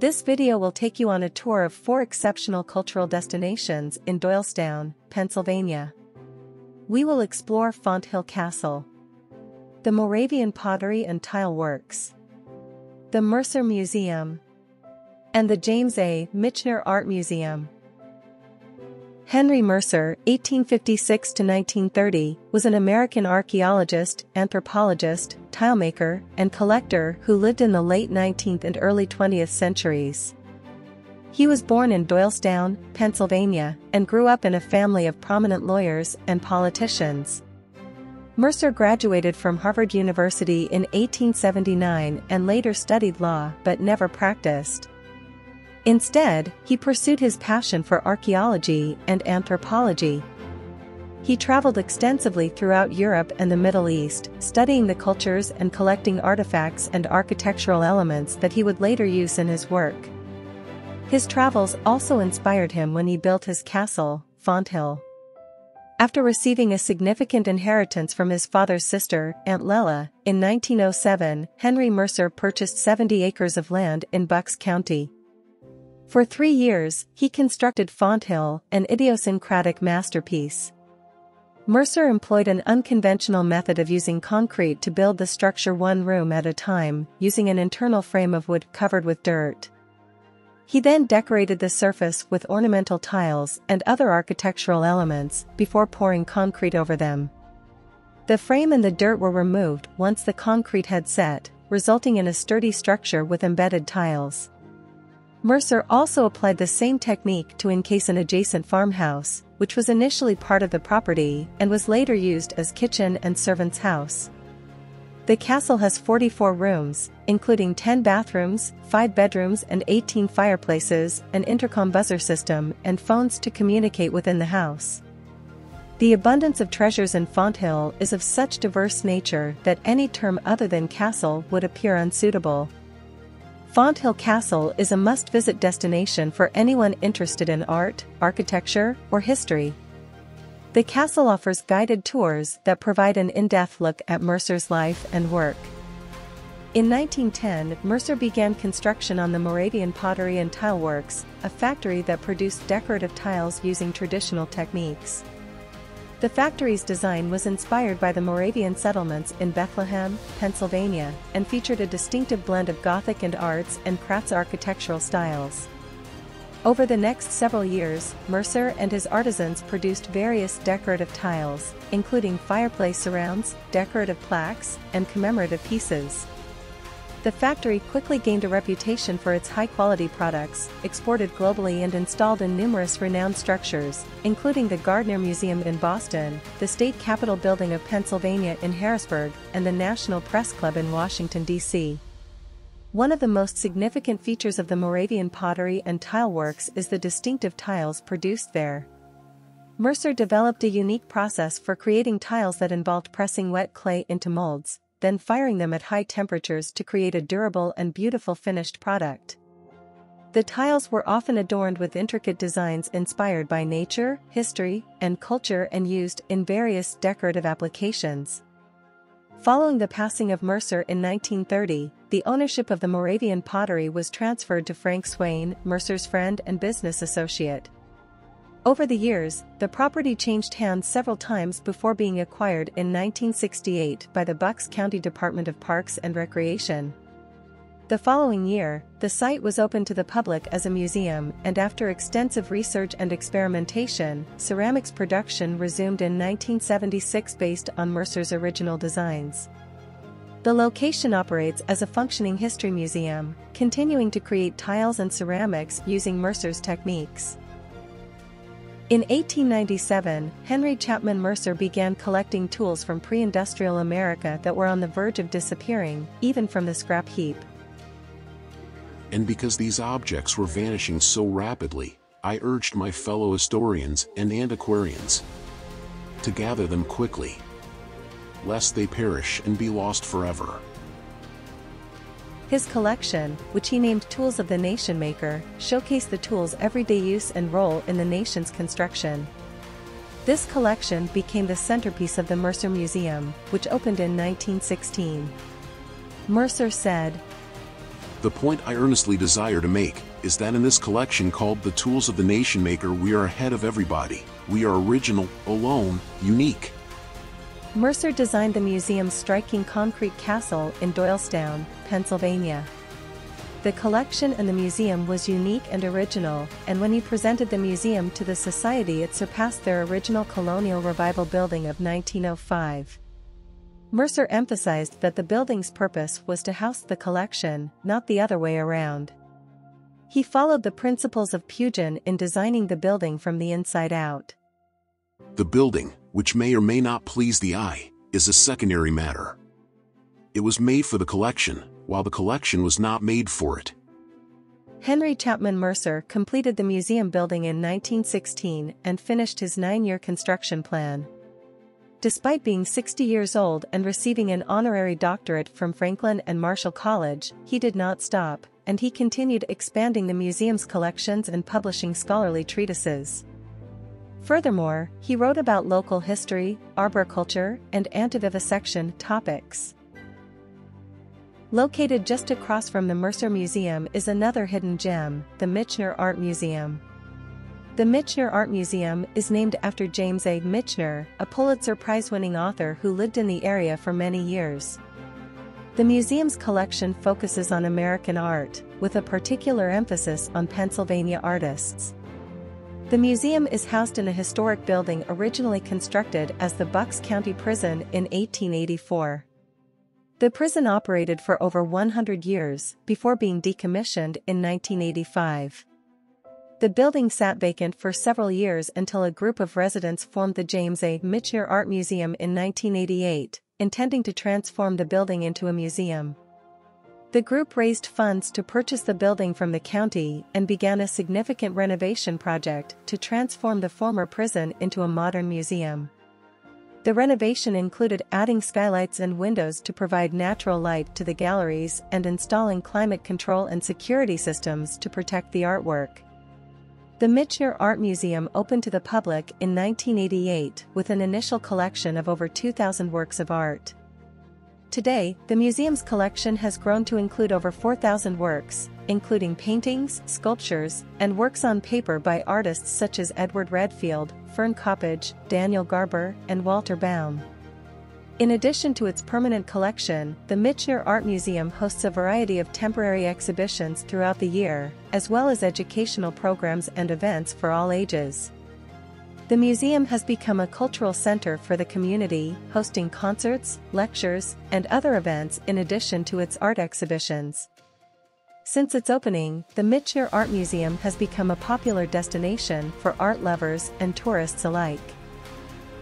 This video will take you on a tour of 4 exceptional cultural destinations in Doylestown, Pennsylvania. We will explore Fonthill Castle, the Moravian Pottery and Tile Works, the Mercer Museum, and the James A. Michener Art Museum. Henry Mercer, 1856–1930, was an American archaeologist, anthropologist, tilemaker, and collector who lived in the late 19th and early 20th centuries. He was born in Doylestown, Pennsylvania, and grew up in a family of prominent lawyers and politicians. Mercer graduated from Harvard University in 1879 and later studied law but never practiced. Instead, he pursued his passion for archaeology and anthropology. He traveled extensively throughout Europe and the Middle East, studying the cultures and collecting artifacts and architectural elements that he would later use in his work. His travels also inspired him when he built his castle, Fonthill. After receiving a significant inheritance from his father's sister, Aunt Lela, in 1907, Henry Mercer purchased 70 acres of land in Bucks County. For 3 years, he constructed Fonthill, an idiosyncratic masterpiece. Mercer employed an unconventional method of using concrete to build the structure one room at a time, using an internal frame of wood covered with dirt. He then decorated the surface with ornamental tiles and other architectural elements before pouring concrete over them. The frame and the dirt were removed once the concrete had set, resulting in a sturdy structure with embedded tiles. Mercer also applied the same technique to encase an adjacent farmhouse, which was initially part of the property and was later used as kitchen and servant's house. The castle has 44 rooms, including 10 bathrooms, 5 bedrooms and 18 fireplaces, an intercom buzzer system, and phones to communicate within the house. The abundance of treasures in Fonthill is of such diverse nature that any term other than castle would appear unsuitable. Fonthill Castle is a must-visit destination for anyone interested in art, architecture, or history. The castle offers guided tours that provide an in-depth look at Mercer's life and work. In 1910, Mercer began construction on the Moravian Pottery and Tile Works, a factory that produced decorative tiles using traditional techniques. The factory's design was inspired by the Moravian settlements in Bethlehem, Pennsylvania, and featured a distinctive blend of Gothic and arts and crafts architectural styles. Over the next several years, Mercer and his artisans produced various decorative tiles, including fireplace surrounds, decorative plaques, and commemorative pieces. The factory quickly gained a reputation for its high-quality products, exported globally and installed in numerous renowned structures, including the Gardner Museum in Boston, the State Capitol Building of Pennsylvania in Harrisburg, and the National Press Club in Washington, D.C. One of the most significant features of the Moravian Pottery and Tile Works is the distinctive tiles produced there. Mercer developed a unique process for creating tiles that involved pressing wet clay into molds, then firing them at high temperatures to create a durable and beautiful finished product. The tiles were often adorned with intricate designs inspired by nature, history, and culture and used in various decorative applications. Following the passing of Mercer in 1930, the ownership of the Moravian pottery was transferred to Frank Swain, Mercer's friend and business associate. Over the years, the property changed hands several times before being acquired in 1968 by the Bucks County Department of Parks and Recreation. The following year, the site was opened to the public as a museum, and after extensive research and experimentation, ceramics production resumed in 1976 based on Mercer's original designs. The location operates as a functioning history museum, continuing to create tiles and ceramics using Mercer's techniques. In 1897, Henry Chapman Mercer began collecting tools from pre-industrial America that were on the verge of disappearing, even from the scrap heap. And because these objects were vanishing so rapidly, I urged my fellow historians and antiquarians to gather them quickly, lest they perish and be lost forever. His collection, which he named Tools of the Nation Maker, showcased the tools' everyday use and role in the nation's construction. This collection became the centerpiece of the Mercer Museum, which opened in 1916. Mercer said, The point I earnestly desire to make is that in this collection called The Tools of the Nation Maker, we are ahead of everybody. We are original, alone, unique. Mercer designed the museum's striking concrete castle in Doylestown, Pennsylvania. The collection and the museum was unique and original, and when he presented the museum to the society, it surpassed their original colonial revival building of 1905. Mercer emphasized that the building's purpose was to house the collection, not the other way around. He followed the principles of Pugin in designing the building from the inside out. The building, which may or may not please the eye, is a secondary matter. It was made for the collection, while the collection was not made for it. Henry Chapman Mercer completed the museum building in 1916 and finished his 9-year construction plan. Despite being 60 years old and receiving an honorary doctorate from Franklin and Marshall College, he did not stop, and he continued expanding the museum's collections and publishing scholarly treatises. Furthermore, he wrote about local history, arboriculture, and antivivisection topics. Located just across from the Mercer Museum is another hidden gem, the Michener Art Museum. The Michener Art Museum is named after James A. Michener, a Pulitzer Prize-winning author who lived in the area for many years. The museum's collection focuses on American art, with a particular emphasis on Pennsylvania artists. The museum is housed in a historic building originally constructed as the Bucks County Prison in 1884. The prison operated for over 100 years, before being decommissioned in 1985. The building sat vacant for several years until a group of residents formed the James A. Michener Art Museum in 1988, intending to transform the building into a museum. The group raised funds to purchase the building from the county and began a significant renovation project to transform the former prison into a modern museum. The renovation included adding skylights and windows to provide natural light to the galleries and installing climate control and security systems to protect the artwork. The Michener Art Museum opened to the public in 1988 with an initial collection of over 2,000 works of art. Today, the museum's collection has grown to include over 4,000 works, including paintings, sculptures, and works on paper by artists such as Edward Redfield, Fern Coppage, Daniel Garber, and Walter Baum. In addition to its permanent collection, the Michener Art Museum hosts a variety of temporary exhibitions throughout the year, as well as educational programs and events for all ages. The museum has become a cultural center for the community, hosting concerts, lectures, and other events in addition to its art exhibitions. Since its opening, the Michener Art Museum has become a popular destination for art lovers and tourists alike.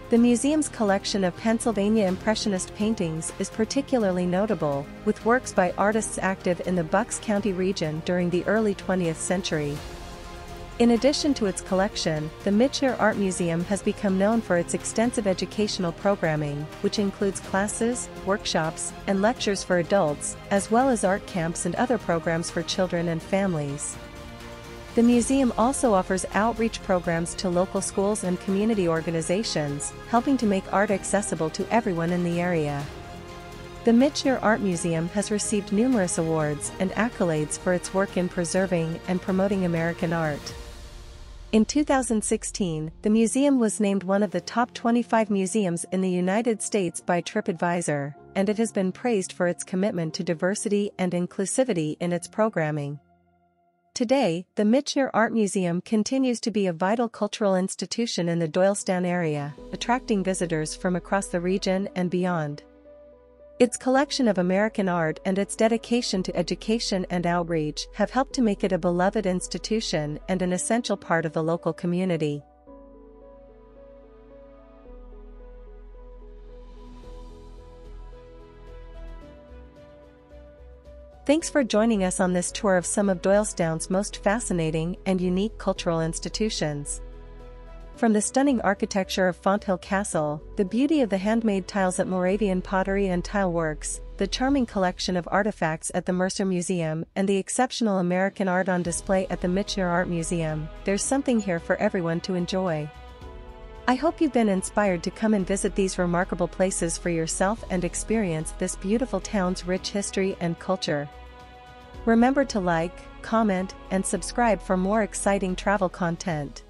The museum's collection of Pennsylvania Impressionist paintings is particularly notable, with works by artists active in the Bucks County region during the early 20th century. In addition to its collection, the Michener Art Museum has become known for its extensive educational programming, which includes classes, workshops, and lectures for adults, as well as art camps and other programs for children and families. The museum also offers outreach programs to local schools and community organizations, helping to make art accessible to everyone in the area. The Michener Art Museum has received numerous awards and accolades for its work in preserving and promoting American art. In 2016, the museum was named one of the top 25 museums in the United States by TripAdvisor, and it has been praised for its commitment to diversity and inclusivity in its programming. Today, the Michener Art Museum continues to be a vital cultural institution in the Doylestown area, attracting visitors from across the region and beyond. Its collection of American art and its dedication to education and outreach have helped to make it a beloved institution and an essential part of the local community. Thanks for joining us on this tour of some of Doylestown's most fascinating and unique cultural institutions. From the stunning architecture of Fonthill Castle, the beauty of the handmade tiles at Moravian pottery and tile works, the charming collection of artifacts at the Mercer Museum, and the exceptional American art on display at the Michener Art Museum, there's something here for everyone to enjoy. I hope you've been inspired to come and visit these remarkable places for yourself and experience this beautiful town's rich history and culture. Remember to like, comment, and subscribe for more exciting travel content.